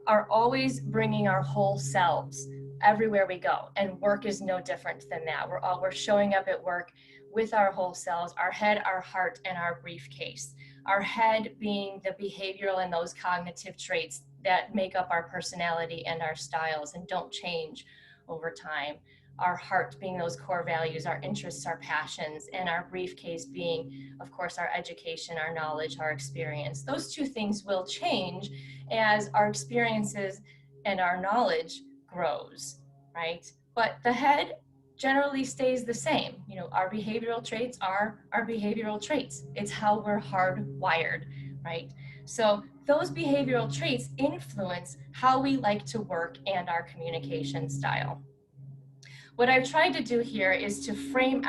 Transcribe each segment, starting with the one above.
are always bringing our whole selves everywhere we go, and work is no different than that. We're showing up at work with our whole selves, our head, our heart, and our briefcase. Our head being the behavioral and those cognitive traits that make up our personality and our styles and don't change over time. Our heart being those core values, our interests, our passions, and our briefcase being, of course, our education, our knowledge, our experience. Those two things will change as our experiences and our knowledge grows, right? But the head generally stays the same. You know, our behavioral traits are our behavioral traits. It's how we're hardwired, right? So those behavioral traits influence how we like to work and our communication style. What I've tried to do here is to frame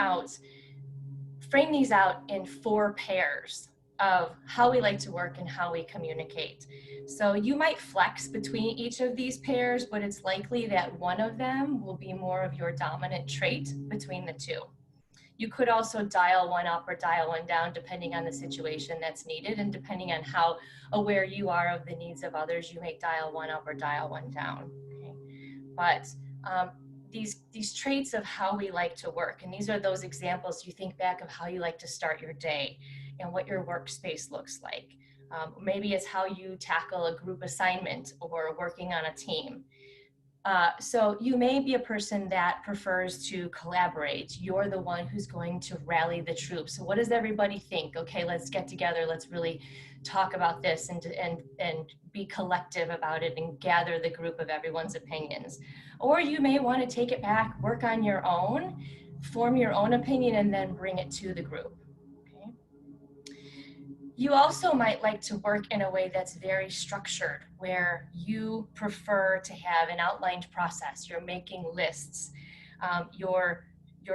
these out in 4 pairs of how we like to work and how we communicate. So you might flex between each of these pairs, but it's likely that one of them will be more of your dominant trait between the two. You could also dial one up or dial one down depending on the situation that's needed, and depending on how aware you are of the needs of others, you may dial one up or dial one down. Okay? But these traits of how we like to work, and these are those examples you think back of how you like to start your day and what your workspace looks like. Maybe it's how you tackle a group assignment or working on a team. So you may be a person that prefers to collaborate. You're the one who's going to rally the troops. So what does everybody think? Okay, let's get together. Let's really talk about this and be collective about it and gather the group of everyone's opinions. Or you may want to take it back, work on your own, form your own opinion, and then bring it to the group. Okay. You also might like to work in a way that's very structured, where you prefer to have an outlined process. You're making lists. You're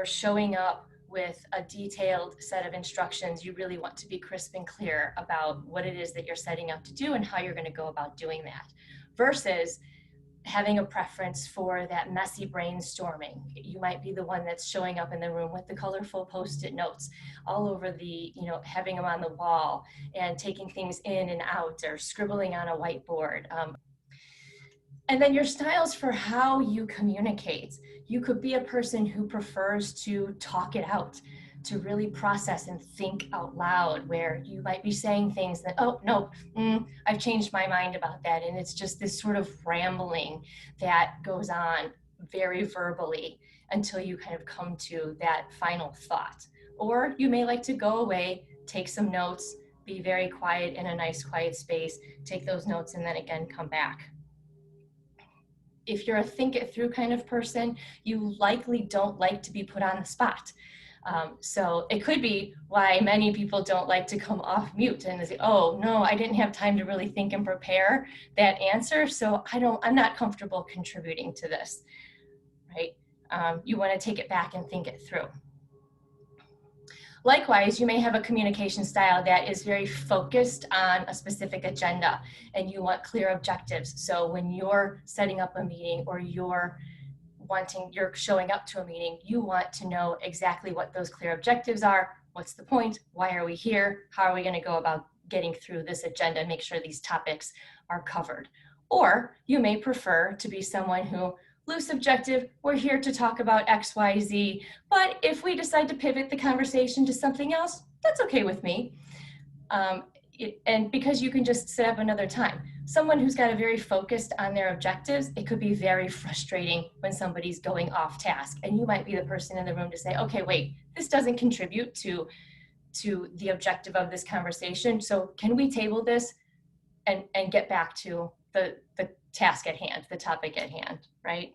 showing up with a detailed set of instructions. You really want to be crisp and clear about what it is that you're setting out to do and how you're going to go about doing that, versus having a preference for that messy brainstorming. You might be the one that's showing up in the room with the colorful Post-it notes all over the, having them on the wall and taking things in and out or scribbling on a whiteboard. And then your styles for how you communicate. You could be a person who prefers to talk it out, to really process and think out loud, where you might be saying things that, oh, no, I've changed my mind about that. And it's just this sort of rambling that goes on very verbally until you kind of come to that final thought. Or you may like to go away, take some notes, be very quiet in a nice quiet space, take those notes, and then again, come back. If you're a think it through kind of person, you likely don't like to be put on the spot. So it could be why many people don't like to come off mute and say, oh no, I didn't have time to really think and prepare that answer, so I'm not comfortable contributing to this, right? You want to take it back and think it through. Likewise, you may have a communication style that is very focused on a specific agenda and you want clear objectives. So when you're setting up a meeting or you're showing up to a meeting, you want to know exactly what those clear objectives are. What's the point? Why are we here? How are we going to go about getting through this agenda, make sure these topics are covered? Or you may prefer to be someone who, loose objective, we're here to talk about X, Y, Z, but if we decide to pivot the conversation to something else, that's okay with me. And because you can just set up another time. Someone who's got a very focused on their objectives, it could be very frustrating when somebody's going off task. And you might be the person in the room to say, okay, wait, this doesn't contribute to the objective of this conversation. So can we table this and get back to the task at hand, the topic at hand, right?